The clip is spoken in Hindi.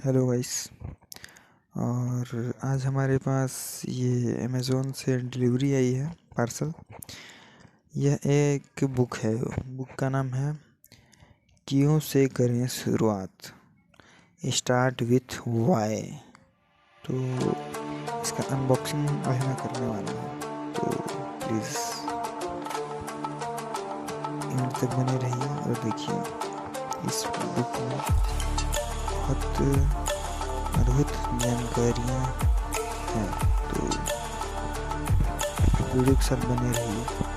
Hello guys. और आज हमारे पास ये अमेज़ोन से डिलीवरी आई है पार्सल। यह एक बुक है। बुक का नाम है क्यों से करें शुरुआत, स्टार्ट विथ वाई। तो इसका अनबॉक्सिंग आज मैं करने वाला हूँ, तो प्लीज़ एंड तक बने रहिए और देखिए। इस बुक में बहुत अद्भुत जानकारियाँ हैं, तो वीडियो के साथ बने रहिए।